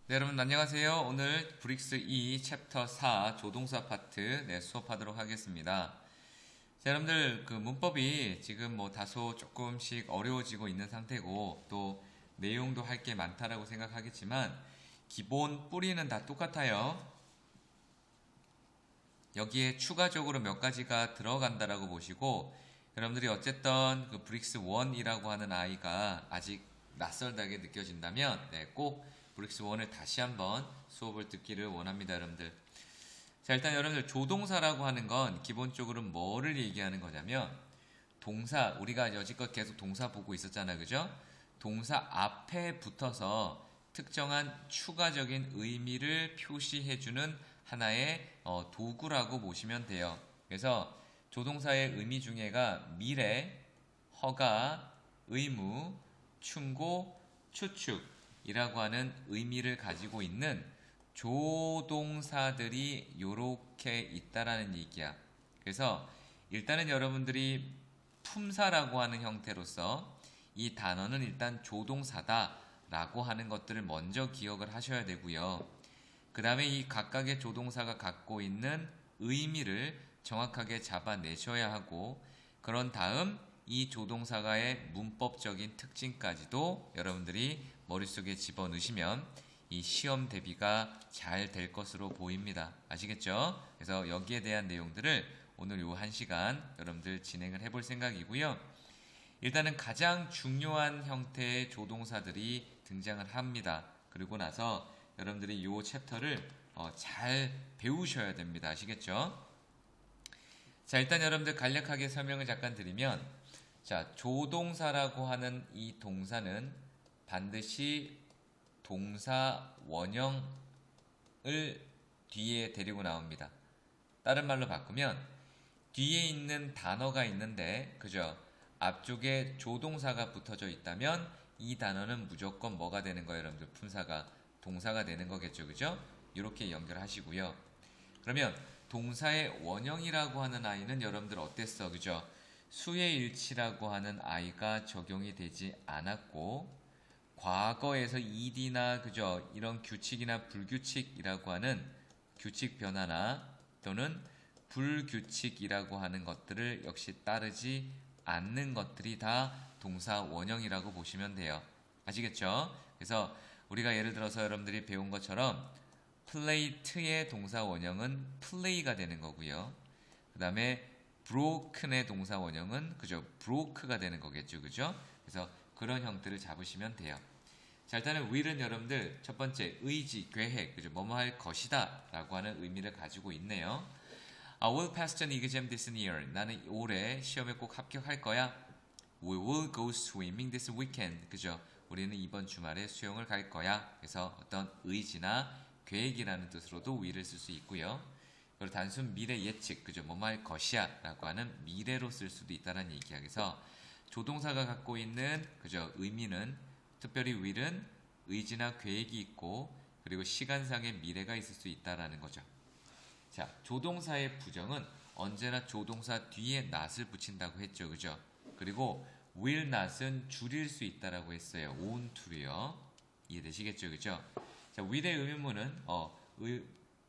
네, 여러분 안녕하세요. 오늘 브릭스 2 챕터 4 조동사 파트 수업하도록 하겠습니다. 자, 여러분들 그 문법이 지금 뭐 다소 조금씩 어려워지고 있는 상태고 또 내용도 할 게 많다라고 생각하겠지만 기본 뿌리는 다 똑같아요. 여기에 추가적으로 몇 가지가 들어간다라고 보시고 여러분들이 어쨌든 그 브릭스 1이라고 하는 아이가 아직 낯설다게 느껴진다면 꼭 브릭스 1을 다시 한번 수업을 듣기를 원합니다, 여러분들. 자, 일단 여러분들 조동사라고 하는 건 기본적으로 뭐를 얘기하는 거냐면 동사, 우리가 여지껏 계속 동사 보고 있었잖아요, 그죠? 동사 앞에 붙어서 특정한 추가적인 의미를 표시해주는 하나의 도구라고 보시면 돼요. 그래서 조동사의 의미 중에가 미래, 허가, 의무, 충고, 추측이라고 하는 의미를 가지고 있는 조동사들이 요렇게 있다라는 얘기야. 그래서 일단은 여러분들이 품사라고 하는 형태로서 이 단어는 일단 조동사다라고 하는 것들을 먼저 기억을 하셔야 되고요. 그 다음에 이 각각의 조동사가 갖고 있는 의미를 정확하게 잡아내셔야 하고 그런 다음 이 조동사가의 문법적인 특징까지도 여러분들이 머릿속에 집어넣으시면 이 시험 대비가 잘 될 것으로 보입니다. 아시겠죠? 그래서 여기에 대한 내용들을 오늘 요 1시간 여러분들 진행을 해볼 생각이고요. 일단은 가장 중요한 형태의 조동사들이 등장을 합니다. 그리고 나서 여러분들이 이 챕터를 잘 배우셔야 됩니다. 아시겠죠? 자, 일단 여러분들 간략하게 설명을 잠깐 드리면 자, 조동사라고 하는 이 동사는 반드시 동사 원형을 뒤에 데리고 나옵니다. 다른 말로 바꾸면 뒤에 있는 단어가 있는데 그죠? 앞쪽에 조동사가 붙어져 있다면 이 단어는 무조건 뭐가 되는 거예요, 여러분들? 품사가 동사가 되는 거겠죠, 그죠? 이렇게 연결하시고요. 그러면 동사의 원형이라고 하는 아이는 여러분들 어땠어, 그죠? 수의 일치라고 하는 아이가 적용이 되지 않았고 과거에서 ed나 그죠? 이런 규칙이나 불규칙이라고 하는 규칙 변화나 또는 불규칙이라고 하는 것들을 역시 따르지 않는 것들이 다 동사 원형이라고 보시면 돼요. 아시겠죠? 그래서 우리가 예를 들어서 여러분들이 배운 것처럼 플레이트의 동사 원형은 플레이가 되는 거고요. 그 다음에 broken의 동사 원형은 그죠? broke가 되는 거겠죠, 그죠? 그래서 그런 형태를 잡으시면 돼요. 자, 일단은 will은 여러분들 첫 번째 의지, 계획, 그죠? 뭐뭐 할 것이다 라고 하는 의미를 가지고 있네요. I will pass an exam this year. 나는 올해 시험에 꼭 합격할 거야. We will go swimming this weekend. 그죠? 우리는 이번 주말에 수영을 갈 거야. 그래서 어떤 의지나 계획이라는 뜻으로도 will을 쓸 수 있고요. 그리고 단순 미래 예측, 그죠? 뭐뭐 할 것이야 라고 하는 미래로 쓸 수도 있다는 얘기야. 그래서 조동사가 갖고 있는 그죠? 의미는 특별히 will은 의지나 계획이 있고 그리고 시간상의 미래가 있을 수 있다라는 거죠. 자, 조동사의 부정은 언제나 조동사 뒤에 not을 붙인다고 했죠, 그죠? 그리고 will not은 줄일 수 있다라고 했어요. on to로요. 이해되시겠죠, 그죠? 자, will의 의문문은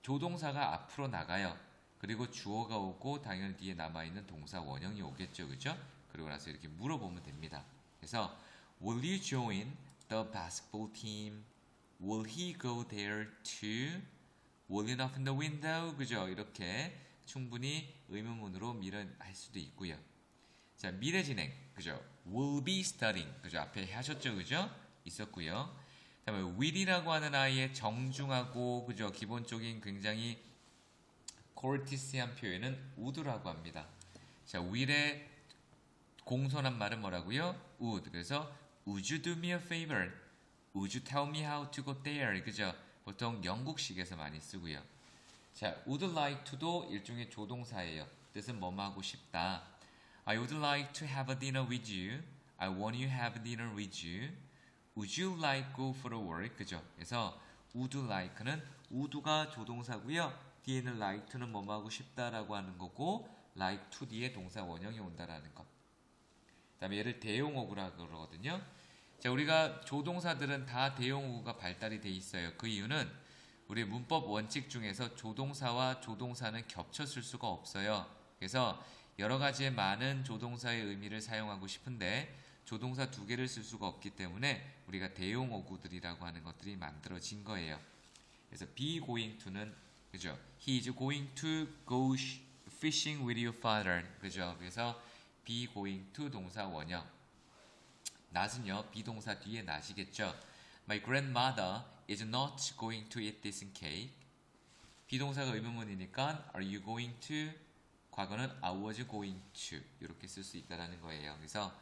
조동사가 앞으로 나가요. 그리고 주어가 오고 당연히 뒤에 남아있는 동사 원형이 오겠죠, 그죠? 그리고 나서 이렇게 물어보면 됩니다. 그래서 will you join the basketball team? Will he go there too? Will you open the window? 그죠? 이렇게 충분히 의문문으로 밀어할 수도 있고요. 자, 미래 진행. 그죠? Will be studying. 그죠? 앞에 하셨죠? 그죠? 있었고요. 그다음에 will이라고 하는 아이의 정중하고 그죠? 기본적인 굉장히 courteous한 표현은 would라고 합니다. 자, will의 공손한 말은 뭐라고요? would. 그래서 would you do me a favor? Would you tell me how to go there? 그죠? 보통 영국식에서 많이 쓰고요. 자, would like to도 일종의 조동사예요. 뜻은 뭐뭐 하고 싶다. I would like to have a dinner with you. I want you to have dinner with you. Would you like go for a walk? 그죠? 그래서 would like는 would가 조동사고요. 뒤에는 like to는 뭐뭐 하고 싶다라고 하는 거고 like to 뒤에 동사 원형이 온다라는 것. 그 다음에 얘를 대용어구라 그러거든요. 자, 우리가 조동사들은 다 대용어구가 발달이 돼 있어요. 그 이유는 우리 문법 원칙 중에서 조동사와 조동사는 겹쳐 쓸 수가 없어요. 그래서 여러 가지의 많은 조동사의 의미를 사용하고 싶은데 조동사 두 개를 쓸 수가 없기 때문에 우리가 대용어구들이라고 하는 것들이 만들어진 거예요. 그래서 be going to는 그죠? He is going to go fishing with your father. 그죠? 그래서 be going to 동사 원형. not은요, 비동사 뒤에 not이겠죠. My grandmother is not going to eat this cake. 비동사가 의문문이니까 are you going to? 과거는 I was going to 이렇게 쓸 수 있다라는 거예요. 그래서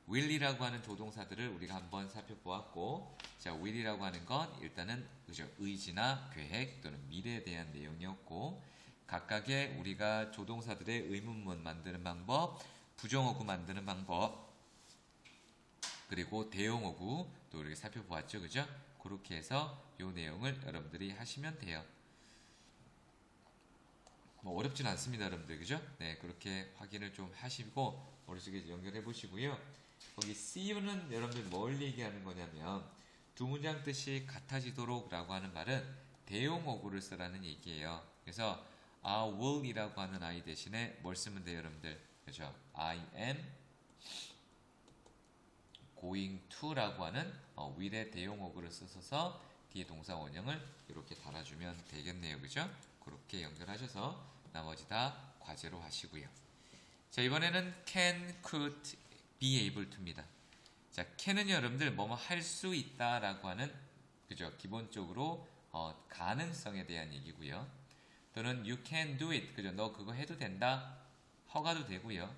will이라고 하는 조동사들을 우리가 한번 살펴보았고, 자, will이라고 하는 건 일단은 그죠? 의지나 계획 또는 미래에 대한 내용이었고, 각각의 우리가 조동사들의 의문문 만드는 방법, 부정어구 만드는 방법, 그리고 대용어구 또 이렇게 살펴보았죠, 그죠? 그렇게 해서 이 내용을 여러분들이 하시면 돼요. 뭐 어렵진 않습니다, 여러분들, 그죠? 네, 그렇게 확인을 좀 하시고 머릿속에 연결해 보시고요. 거기 see you는 여러분들 뭘 얘기하는 거냐면 두 문장 뜻이 같아지도록 라고 하는 말은 대용어구를 쓰라는 얘기예요. 그래서 I will 이라고 하는 I 대신에 뭘 쓰면 돼요, 여러분들? 그죠? I am going to 라고 하는 will의 대용어구를 써서 뒤에 동사 원형을 이렇게 달아주면 되겠네요. 그죠? 그렇게 연결하셔서 나머지 다 과제로 하시고요. 자, 이번에는 can, could, be able to입니다. 자, can은 여러분들 뭐뭐 할 수 있다라고 하는 그죠? 기본적으로 가능성에 대한 얘기고요. 또는 you can do it. 그죠? 너 그거 해도 된다. 허가도 되고요.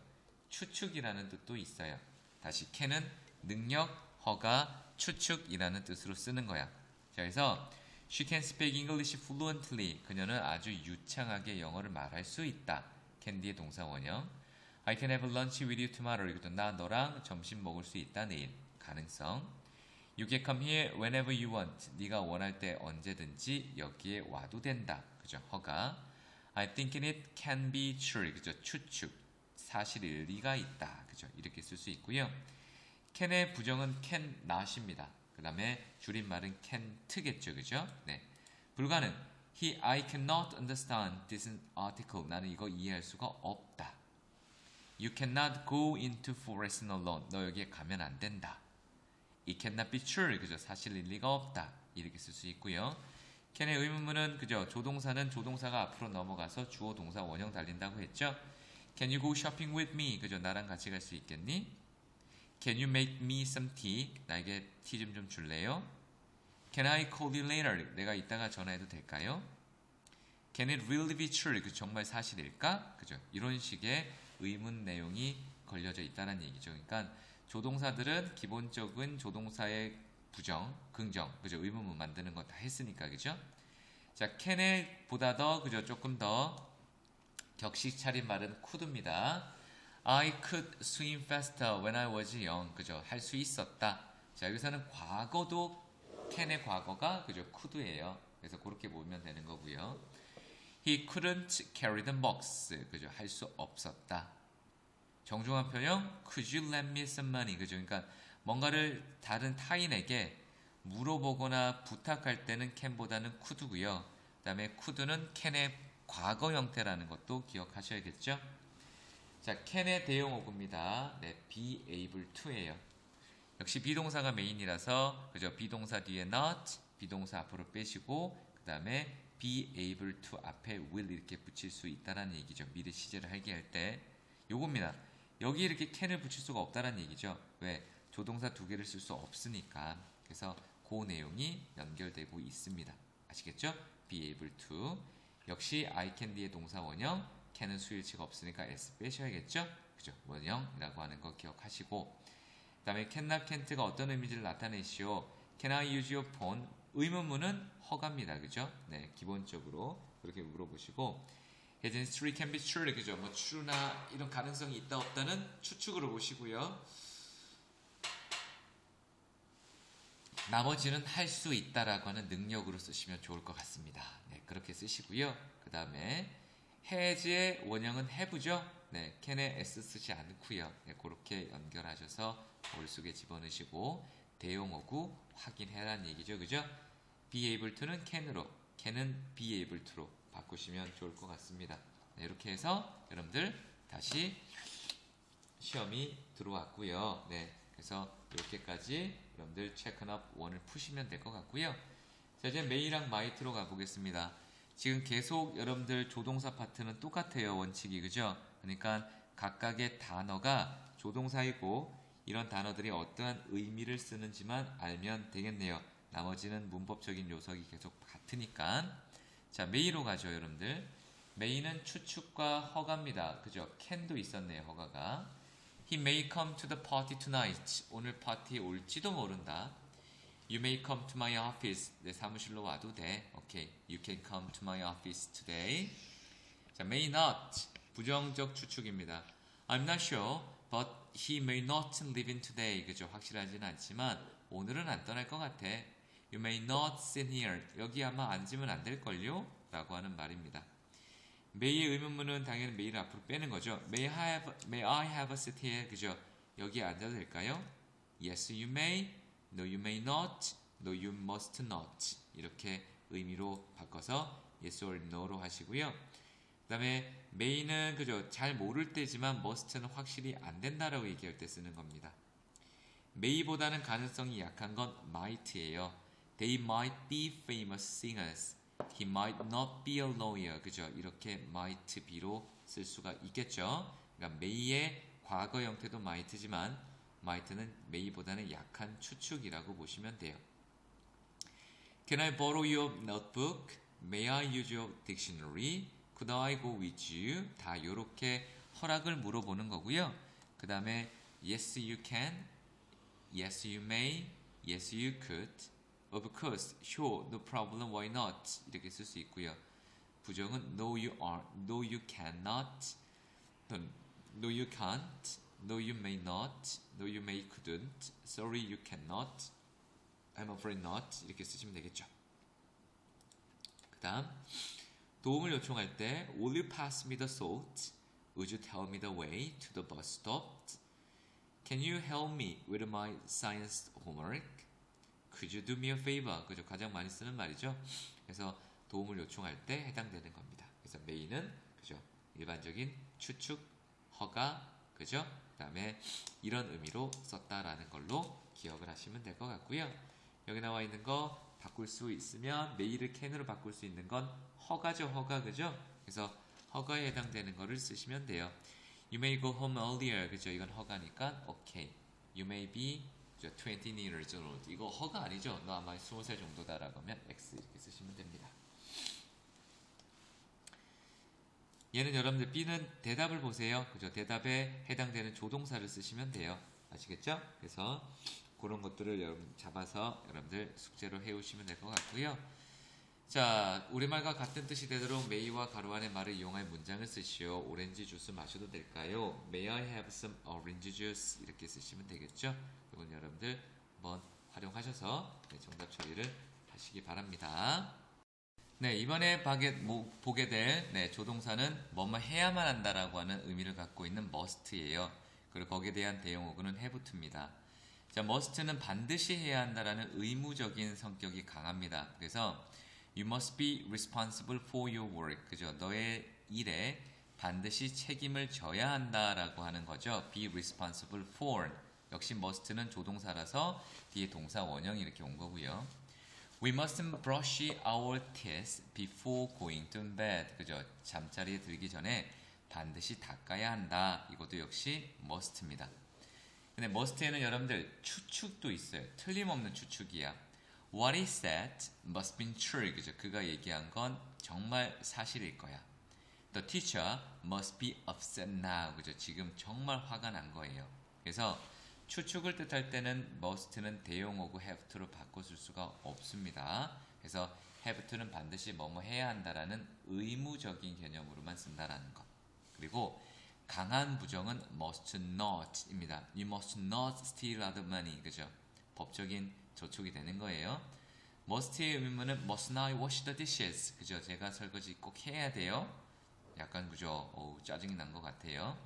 추측이라는 뜻도 있어요. 다시 can은 능력, 허가, 추측이라는 뜻으로 쓰는 거야. 자, 그래서 She can speak English fluently. 그녀는 아주 유창하게 영어를 말할 수 있다. candy의 동사 원형. I can have lunch with you tomorrow. 이것도 나 너랑 점심 먹을 수 있다. 내일. 가능성. You can come here whenever you want. 네가 원할 때 언제든지 여기에 와도 된다. 그죠? 허가. I think it can be true. 그죠? 추측. 사실일 리가 있다. 그죠? 이렇게 쓸 수 있고요. can의 부정은 can not입니다. 그 다음에 줄임말은 can't겠죠, 그죠? 네. 불가능. I cannot understand this article. 나는 이거 이해할 수가 없다. You cannot go into forest alone. 너 여기에 가면 안 된다. It cannot be true. 그죠? 사실일 리가 없다. 이렇게 쓸 수 있고요. can의 의문문은 그죠? 조동사는 조동사가 앞으로 넘어가서 주어 동사 원형 달린다고 했죠? Can you go shopping with me? 그죠? 나랑 같이 갈 수 있겠니? Can you make me some tea? 나에게 티 좀 줄래요? Can I call you later? 내가 이따가 전화해도 될까요? Can it really be true? 그 정말 사실일까? 그죠? 이런 식의 의문 내용이 걸려져 있다는 얘기죠. 그러니까 조동사들은 기본적인 조동사의 부정, 긍정, 그죠? 의문문 만드는 거 다 했으니까, 그죠? 자, can에 보다 더, 그죠? 조금 더 격식 차린 말은 could입니다. I could swim faster when I was young. 그죠? 할 수 있었다. 자, 여기서는 과거도 can의 과거가 그죠? could예요. 그래서 그렇게 보면 되는 거고요. He couldn't carry the box. 그죠? 할 수 없었다. 정중한 표현 Could you lend me some money? 그죠? 그러니까 뭔가를 다른 타인에게 물어보거나 부탁할 때는 can보다는 could고요. 그다음에 could는 can의 과거 형태라는 것도 기억하셔야겠죠? 자, can의 대용어구입니다. 네, be able to예요. 역시 비동사가 메인이라서 그죠? 비동사 뒤에 not, 비동사 앞으로 빼시고 그 다음에 be able to 앞에 will 이렇게 붙일 수 있다는 얘기죠. 미래 시제를 하게 할 때 요겁니다. 여기 이렇게 can을 붙일 수가 없다는 얘기죠. 왜? 조동사 두 개를 쓸 수 없으니까. 그래서 그 내용이 연결되고 있습니다. 아시겠죠? be able to 역시 I can 뒤의 동사 원형 can은 수일치가 없으니까 s 빼셔야겠죠? 그죠? 원형이라고 하는 거 기억하시고 그 다음에 can나 can't가 어떤 의미를 나타내시오? Can I use your phone? 의문문은 허가입니다. 그죠? 네, 기본적으로 그렇게 물어보시고 His history can be true. 그죠? 뭐 true나 이런 가능성이 있다 없다는 추측으로 보시고요. 나머지는 할 수 있다라고 하는 능력으로 쓰시면 좋을 것 같습니다. 네, 그렇게 쓰시고요. 그 다음에 has의 원형은 have죠. 네, can에 s 쓰지 않고요. 네, 그렇게 연결하셔서 머릿속에 집어넣으시고 대용어구 확인해라는 얘기죠. 그죠? be able to는 can으로, can은 be able to로 바꾸시면 좋을 것 같습니다. 네, 이렇게 해서 여러분들 다시 시험이 들어왔고요. 네, 그래서 이렇게까지 여러분들 체크업 1을 푸시면 될 것 같고요. 자, 이제 메이랑 마이트로 가보겠습니다. 지금 계속 여러분들 조동사 파트는 똑같아요. 원칙이. 그죠? 그러니까 각각의 단어가 조동사이고 이런 단어들이 어떠한 의미를 쓰는지만 알면 되겠네요. 나머지는 문법적인 요소가 계속 같으니까. 자, 메이로 가죠, 여러분들. 메이는 추측과 허가입니다. 그죠? can도 있었네요, 허가가. He may come to the party tonight. 오늘 파티에 올지도 모른다. You may come to my office. 내 사무실로 와도 돼. 오케이. You can come to my office today. 자, may not. 부정적 추측입니다. I'm not sure, but he may not live in today. 그죠? 확실하지는 않지만 오늘은 안 떠날 것 같아. You may not sit here. 여기 아마 앉으면 안 될걸요? 라고 하는 말입니다. may의 의문문은 당연히 may를 앞으로 빼는 거죠. May I have a seat here? 그죠? 여기에 앉아도 될까요? Yes, you may. No, you may not. No, you must not. 이렇게 의미로 바꿔서 yes or no로 하시고요. 그 다음에 may는 그죠? 잘 모를 때지만 must는 확실히 안 된다라고 얘기할 때 쓰는 겁니다. may보다는 가능성이 약한 건 might예요. They might be famous singers. He might not be a lawyer. 그죠? 이렇게 might be로 쓸 수가 있겠죠. 그러니까 may의 과거 형태도 might지만 might는 may보다는 약한 추측이라고 보시면 돼요. Can I borrow your notebook? May I use your dictionary? Could I go with you? 다 이렇게 허락을 물어보는 거고요. 그 다음에 yes you can, yes you may, yes you could, of course, sure, no problem, why not? 이렇게 쓸 수 있고요. 부정은 no you are, no you cannot, no you can't, no you may not, no you may couldn't, sorry you cannot, I'm afraid not 이렇게 쓰시면 되겠죠. 그 다음 도움을 요청할 때 Will you pass me the salt? Would you tell me the way to the bus stop? Can you help me with my science homework? Could you do me a favor? 그죠? 가장 많이 쓰는 말이죠. 그래서 도움을 요청할 때 해당되는 겁니다. 그래서 may는 그죠? 일반적인 추측, 허가, 그죠? 그 다음에 이런 의미로 썼다라는 걸로 기억을 하시면 될 것 같고요. 여기 나와 있는 거 바꿀 수 있으면 may를 can으로 바꿀 수 있는 건 허가죠, 허가. 그죠? 그래서 허가에 해당되는 거를 쓰시면 돼요. You may go home earlier. 그죠? 이건 허가니까 오케이. You may be 20 years old. 이거 허가 아니죠? 너 아마 20살 정도다라고 하면 X 이렇게 쓰시면 됩니다. 얘는 여러분들 B는 대답을 보세요. 그죠? 대답에 해당되는 조동사를 쓰시면 돼요. 아시겠죠? 그래서 그런 것들을 여러분 잡아서 여러분들 숙제로 해오시면 될 것 같고요. 자, 우리말과 같은 뜻이 되도록 may와 가로 안의 말을 이용할 문장을 쓰시오. 오렌지 주스 마셔도 될까요? May I have some orange juice? 이렇게 쓰시면 되겠죠? 이건 여러분들 한번 활용하셔서 정답 처리를 하시기 바랍니다. 네, 이번에 보게 될 조동사는 뭐뭐 해야만 한다라고 하는 의미를 갖고 있는 must예요. 그리고 거기에 대한 대용어구는 haveto입니다. 자, must는 반드시 해야 한다라는 의무적인 성격이 강합니다. 그래서 You must be responsible for your work. 그죠? 너의 일에 반드시 책임을 져야 한다라고 하는 거죠. Be responsible for. 역시 must는 조동사라서 뒤에 동사 원형이 이렇게 온 거고요. We mustn't brush our teeth before going to bed. 그죠? 잠자리에 들기 전에 반드시 닦아야 한다. 이것도 역시 must입니다. 근데 must에는 여러분들 추측도 있어요. 틀림없는 추측이야. What he said must be true. 그죠? 그가 얘기한 건 정말 사실일 거야. The teacher must be upset now. 그죠? 지금 정말 화가 난 거예요. 그래서 추측을 뜻할 때는 must는 대용어구 have to로 바꿔줄 수가 없습니다. 그래서 have to는 반드시 뭐뭐 해야 한다라는 의무적인 개념으로만 쓴다라는 것. 그리고 강한 부정은 must not입니다. You must not steal other money. 그죠? 법적인 저촉이 되는 거예요. must의 의문은 must I wash the dishes? 그죠? 제가 설거지 꼭 해야 돼요. 약간 그죠? 짜증이 난 것 같아요.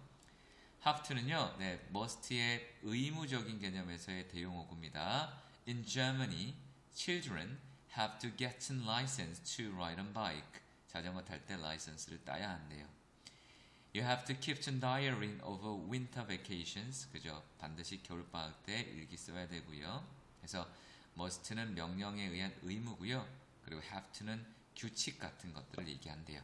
have to는요, 네, must의 의무적인 개념에서의 대용어구입니다. In Germany, children have to get a license to ride a bike. 자전거 탈 때 라이선스를 따야 한대요. You have to keep a diary over winter vacations. 그죠? 반드시 겨울방학 때 일기 써야 되고요. 그래서 must는 명령에 의한 의무고요. 그리고 have to는 규칙 같은 것들을 얘기한대요.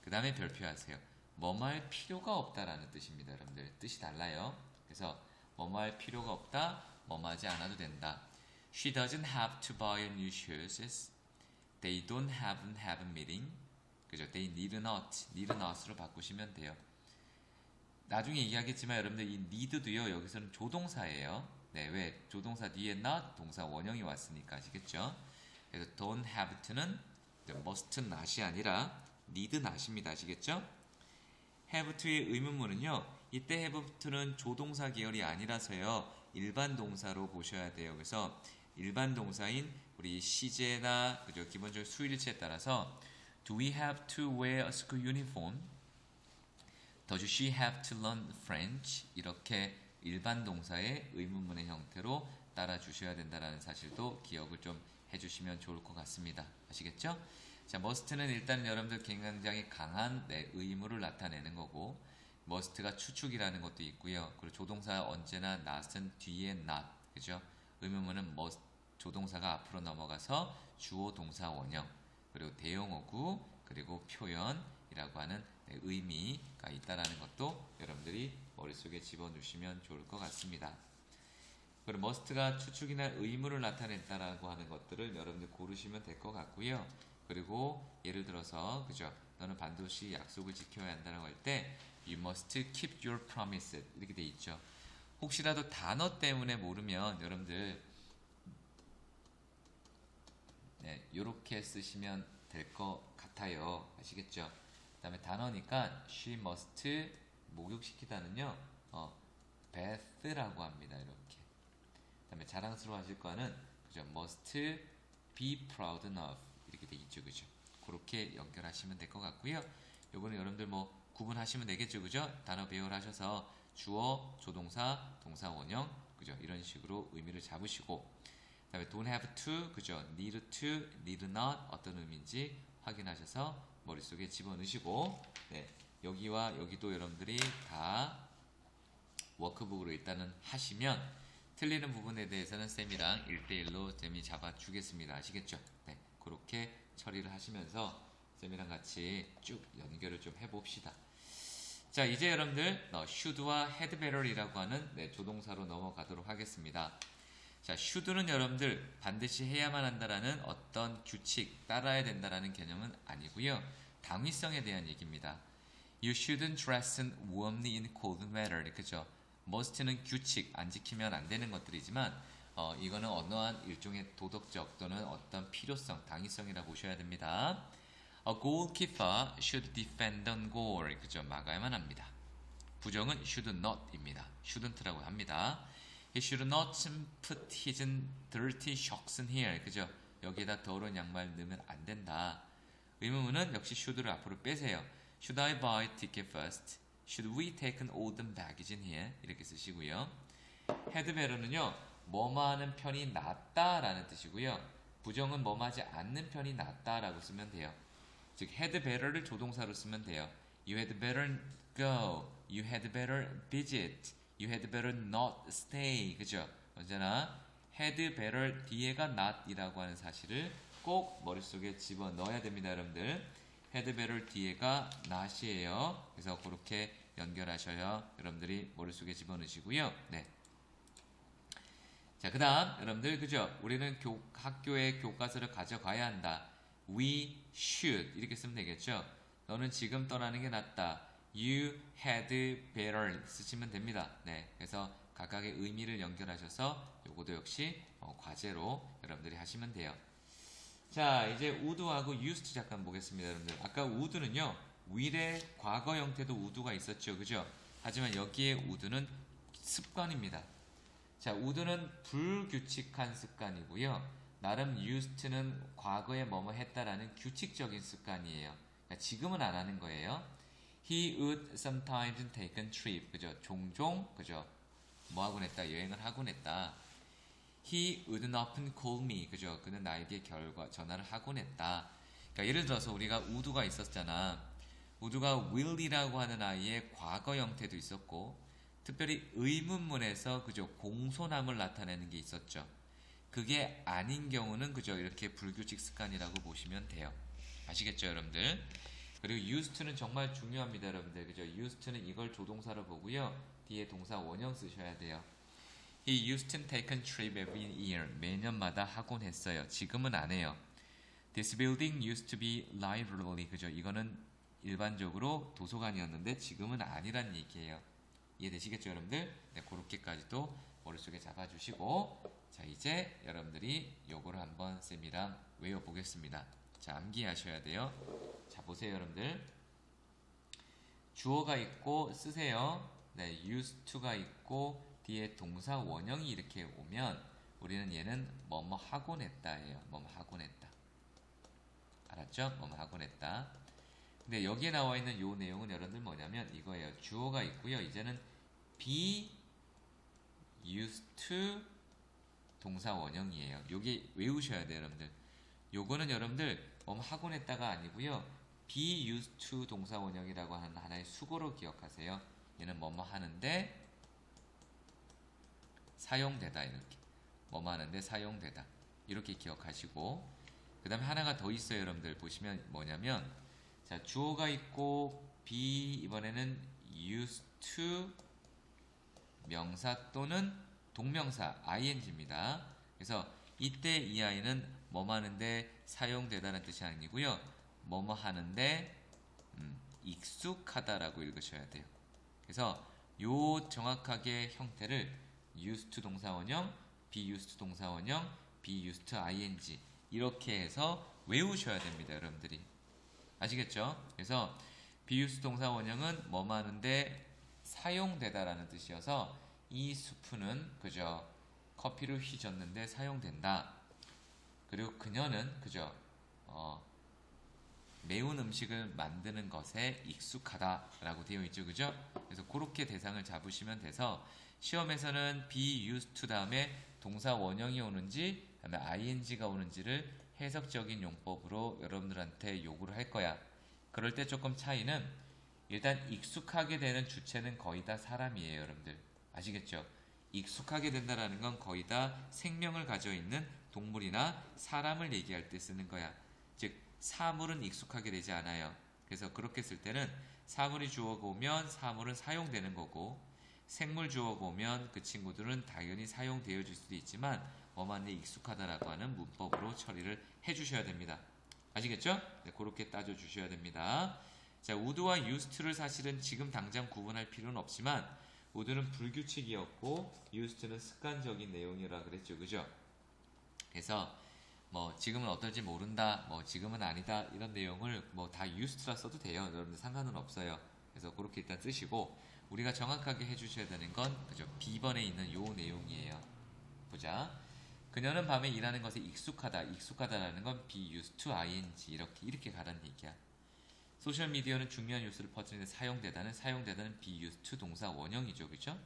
그 다음에 별표하세요. 뭐뭐 할 필요가 없다라는 뜻입니다. 여러분들 뜻이 달라요. 그래서 뭐뭐 할 필요가 없다, 뭐뭐 하지 않아도 된다. She doesn't have to buy new shoes. They don't have a meeting. 그죠? They need not으로 바꾸시면 돼요. 나중에 얘기하겠지만 여러분들 이 need도요 여기서는 조동사예요. 네, 왜? 조동사 뒤에 not 동사 원형이 왔으니까 아시겠죠? 그래서 don't have to는 must not이 아니라 need not입니다. 아시겠죠? have to의 의문문은요. 이때 have to는 조동사 계열이 아니라서요. 일반 동사로 보셔야 돼요. 그래서 일반 동사인 우리 시제나 그죠? 기본적인 수일치에 따라서 Do we have to wear a school uniform? Does she have to learn French? 이렇게 일반 동사의 의문문의 형태로 따라 주셔야 된다는 사실도 기억을 좀 해주시면 좋을 것 같습니다. 아시겠죠? 자, must는 일단 여러분들 굉장히 강한 의무를 나타내는 거고 must가 추측이라는 것도 있고요. 그리고 조동사 언제나 not은 뒤에 not, 그죠? 의문문은 must, 조동사가 앞으로 넘어가서 주어 동사 원형, 그리고 대용어구, 그리고 표현이라고 하는 의미가 있다라는 것도 여러분들이 머릿속에 집어넣으시면 좋을 것 같습니다. 그리고 must가 추측이나 의무를 나타낸다라고 하는 것들을 여러분들 고르시면 될 것 같고요. 그리고 예를 들어서 그죠? 너는 반드시 약속을 지켜야 한다고 할 때 You must keep your promise 이렇게 돼 있죠. 혹시라도 단어 때문에 모르면 여러분들 이렇게 쓰시면 될 것 같아요. 아시겠죠? 그 다음에 단어니까 she must 목욕시키다는요 bath라고 합니다. 이렇게. 그 다음에 자랑스러워 하실 거는 그죠? must be proud of 이렇게 돼 있죠. 그죠? 그렇게 연결하시면 될 것 같고요. 요거는 여러분들 뭐 구분하시면 되겠죠. 그죠? 단어 배열 하셔서 주어, 조동사, 동사 원형 그죠? 이런 식으로 의미를 잡으시고 그 다음에 don't have to, 그죠? need to, need not 어떤 의미인지 확인하셔서 머릿속에 집어넣으시고 네, 여기와 여기도 여러분들이 다 워크북으로 일단은 하시면 틀리는 부분에 대해서는 쌤이랑 1대1로 쌤이 잡아주겠습니다. 아시겠죠? 네, 그렇게 처리를 하시면서 쌤이랑 같이 쭉 연결을 좀 해봅시다. 자, 이제 여러분들 should와 had better이라고 하는 조동사로 넘어가도록 하겠습니다. 자, should는 여러분들 반드시 해야만 한다라는 어떤 규칙, 따라야 된다라는 개념은 아니고요. 당위성에 대한 얘기입니다. You shouldn't dress warmly in cold weather. 그죠? must는 규칙, 안 지키면 안 되는 것들이지만 이거는 어떠한 일종의 도덕적 또는 어떤 필요성, 당위성이라 보셔야 됩니다. A goalkeeper should defend on goal. 그죠? 막아야만 합니다. 부정은 should not입니다. shouldn't라고 합니다. He should not put his dirty socks in here. 그죠? 여기에다 더러운 양말 넣으면 안 된다. 의문문은 역시 should를 앞으로 빼세요. Should I buy ticket first? Should we take an olden baggage in here? 이렇게 쓰시고요. had better는요. 뭐뭐 하는 편이 낫다라는 뜻이고요. 부정은 뭐뭐 하지 않는 편이 낫다라고 쓰면 돼요. 즉 had better를 조동사로 쓰면 돼요. You had better go. You had better visit. You had better not stay. 그죠? 언제나 had better 뒤에가 not이라고 하는 사실을 꼭 머릿속에 집어넣어야 됩니다. 여러분들. had better 뒤에가 not이에요. 그래서 그렇게 연결하셔야 여러분들이 머릿속에 집어넣으시고요. 네. 자, 그 다음 여러분들 그죠? 우리는 학교에 교과서를 가져가야 한다. We should 이렇게 쓰면 되겠죠? 너는 지금 떠나는 게 낫다. You had better 쓰시면 됩니다. 네, 그래서 각각의 의미를 연결하셔서 요것도 역시 과제로 여러분들이 하시면 돼요. 자, 이제 would하고 used 잠깐 보겠습니다. 여러분들 아까 would는요 will의 과거 형태도 would가 있었죠. 그죠? 하지만 여기에 would는 습관입니다. 자, would는 불규칙한 습관이고요. 나름 used는 과거에 뭐뭐 했다라는 규칙적인 습관이에요. 그러니까 지금은 안 하는 거예요. He would sometimes take a trip. 그죠? 종종, 그죠? 뭐 하곤 했다? 여행을 하곤 했다. He wouldn't often call me. 그죠? 그는 나에게 전화를 하곤 했다. 그러니까 예를 들어서 우리가 would가 있었잖아. would가 will이라고 하는 아이의 과거 형태도 있었고, 특별히 의문문에서 그죠? 공손함을 나타내는 게 있었죠. 그게 아닌 경우는 그죠? 이렇게 불규칙 습관이라고 보시면 돼요. 아시겠죠, 여러분들? 그리고 used to는 정말 중요합니다, 여러분들. 그죠? used to는 이걸 조동사로 보고요. 뒤에 동사 원형 쓰셔야 돼요. He used to take a trip every year. 매년마다 하곤 했어요. 지금은 안 해요. This building used to be library. 그죠? 이거는 일반적으로 도서관이었는데 지금은 아니란 얘기예요. 이해되시겠죠, 여러분들? 네, 그렇게까지도 머릿속에 잡아주시고, 자, 이제 여러분들이 요거를 한번 쌤이랑 외워보겠습니다. 자, 암기하셔야 돼요. 자, 보세요, 여러분들. 주어가 있고 쓰세요. 네, used to가 있고 뒤에 동사 원형이 이렇게 오면 우리는 얘는 뭐뭐 하곤 했다예요. 뭐뭐 하곤 했다. 알았죠? 뭐뭐 하곤 했다. 근데 여기에 나와 있는 요 내용은 여러분들 뭐냐면 이거예요. 주어가 있고요. 이제는 be used to 동사 원형이에요. 요게 외우셔야 돼요, 여러분들. 요거는 여러분들 뭐뭐 하곤 했다가 아니고요. be used to 동사 원형이라고 하는 하나의 수고로 기억하세요. 얘는 뭐뭐 하는데 사용되다 이렇게. 뭐뭐 하는데 사용되다. 이렇게 기억하시고 그 다음에 하나가 더 있어요, 여러분들. 보시면 뭐냐면 자, 주어가 있고 be 이번에는 used to 명사 또는 동명사 ing입니다. 그래서 이때 이 아이는 뭐뭐 하는데 사용되다는 뜻이 아니고요. 뭐뭐 하는데 익숙하다라고 읽으셔야 돼요. 그래서 요 정확하게 형태를 used to 동사 원형, be used to 동사 원형, be used to ing 이렇게 해서 외우셔야 됩니다, 여러분들이. 아시겠죠? 그래서 be used to 동사 원형은 뭐뭐 하는데 사용되다라는 뜻이어서 이 수프는 그죠? 커피를 휘젓는데 사용된다. 그리고 그녀는 그죠? 매운 음식을 만드는 것에 익숙하다라고 되어 있죠, 그죠? 그래서 그렇게 대상을 잡으시면 돼서 시험에서는 be used to 다음에 동사 원형이 오는지, 그다음에 ing가 오는지를 해석적인 용법으로 여러분들한테 요구를 할 거야. 그럴 때 조금 차이는 일단 익숙하게 되는 주체는 거의 다 사람이에요, 여러분들. 아시겠죠? 익숙하게 된다라는 건 거의 다 생명을 가져 있는 동물이나 사람을 얘기할 때 쓰는 거야. 즉 사물은 익숙하게 되지 않아요. 그래서 그렇게 쓸 때는 사물이 주어가 오면 사물은 사용되는 거고 생물 주어가 오면 그 친구들은 당연히 사용되어질 수도 있지만 뭐만에 익숙하다라고 하는 문법으로 처리를 해주셔야 됩니다. 아시겠죠? 네, 그렇게 따져주셔야 됩니다. 자, would와 used를 사실은 지금 당장 구분할 필요는 없지만 would는 불규칙이었고 used는 습관적인 내용이라 그랬죠, 그죠? 그래서 뭐 지금은 어떨지 모른다, 뭐 지금은 아니다 이런 내용을 뭐 다 used라 써도 돼요. 여러분들 상관은 없어요. 그래서 그렇게 일단 쓰시고 우리가 정확하게 해주셔야 되는 건 그죠? B번에 있는 요 내용이에요. 보자. 그녀는 밤에 일하는 것에 익숙하다. 익숙하다라는 건 be used to ing 이렇게 가라는 얘기야. 소셜 미디어는 중요한 뉴스를 퍼뜨리는 데 사용되다는 be used to 동사 원형이죠, 그죠?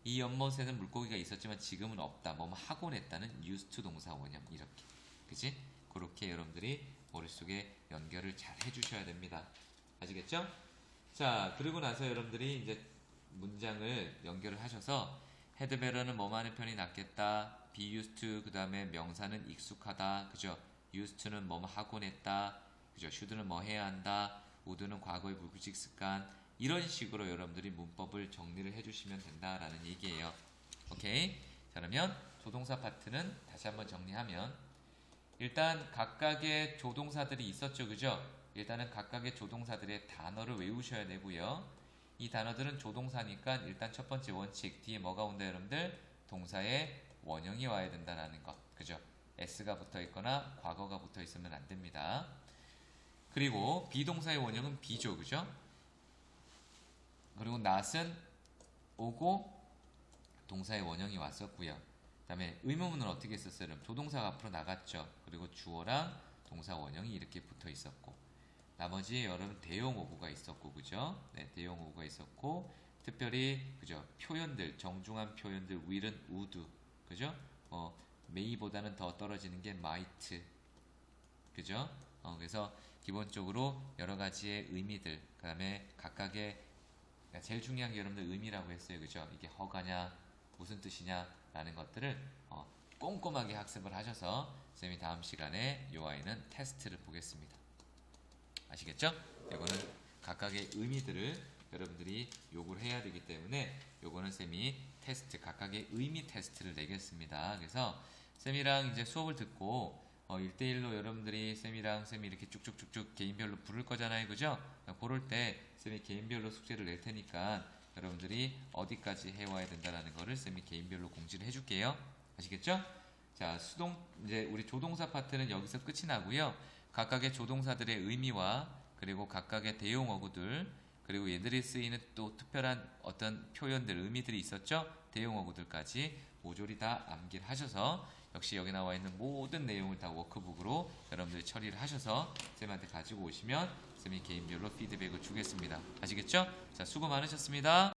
이 연못에는 물고기가 있었지만 지금은 없다. 뭐뭐 하곤 했다는 used to 동사 원형 이렇게, 그지? 그렇게 여러분들이 머릿속에 연결을 잘 해주셔야 됩니다. 아시겠죠? 자, 그리고 나서 여러분들이 이제 문장을 연결을 하셔서 헤드베러는 뭐뭐 하는 편이 낫겠다. be used to 그 다음에 명사는 익숙하다. 그죠? used to는 뭐뭐 하곤 했다. 그죠? should는 뭐 해야 한다. would는 과거의 불규칙 습관. 이런 식으로 여러분들이 문법을 정리를 해주시면 된다라는 얘기예요. 오케이? 자, 그러면 조동사 파트는 다시 한번 정리하면 일단 각각의 조동사들이 있었죠, 그죠? 일단은 각각의 조동사들의 단어를 외우셔야 되고요. 이 단어들은 조동사니까 일단 첫 번째 원칙 뒤에 뭐가 온다, 여러분들? 동사의 원형이 와야 된다는 것, 그죠? s가 붙어 있거나 과거가 붙어 있으면 안 됩니다. 그리고 비동사의 원형은 be죠, 그죠? 그리고 not은 오고 동사의 원형이 왔었고요. 그 다음에 의문문은 어떻게 썼어요? 조동사가 앞으로 나갔죠. 그리고 주어랑 동사 원형이 이렇게 붙어 있었고 나머지 여러분 대용 어구가 있었고, 그죠? 네, 대용 어구가 있었고, 특별히, 그죠? 표현들, 정중한 표현들, will은 would, 그죠? may보다는 더 떨어지는 게 might, 그죠? 그래서 기본적으로 여러 가지의 의미들, 그 다음에 각각의, 제일 중요한 게 여러분들 의미라고 했어요, 그죠? 이게 허가냐, 무슨 뜻이냐, 라는 것들을 꼼꼼하게 학습을 하셔서, 쌤이 다음 시간에 이 아이는 테스트를 보겠습니다. 아시겠죠? 이거는 각각의 의미들을 여러분들이 요구를 해야 되기 때문에 요거는 쌤이 테스트, 각각의 의미 테스트를 내겠습니다. 그래서 쌤이랑 이제 수업을 듣고 1대1로 여러분들이 쌤이랑 쌤이 이렇게 쭉쭉쭉쭉 개인별로 부를 거잖아요. 그죠? 그럴 때 쌤이 개인별로 숙제를 낼 테니까 여러분들이 어디까지 해와야 된다는 거를 쌤이 개인별로 공지를 해줄게요. 아시겠죠? 자, 이제 우리 조동사 파트는 여기서 끝이 나고요. 각각의 조동사들의 의미와 그리고 각각의 대용어구들 그리고 얘들이 쓰이는 또 특별한 어떤 표현들, 의미들이 있었죠? 대용어구들까지 모조리 다 암기를 하셔서 역시 여기 나와 있는 모든 내용을 다 워크북으로 여러분들이 처리를 하셔서 쌤한테 가지고 오시면 쌤이 개인별로 피드백을 주겠습니다. 아시겠죠? 자, 수고 많으셨습니다.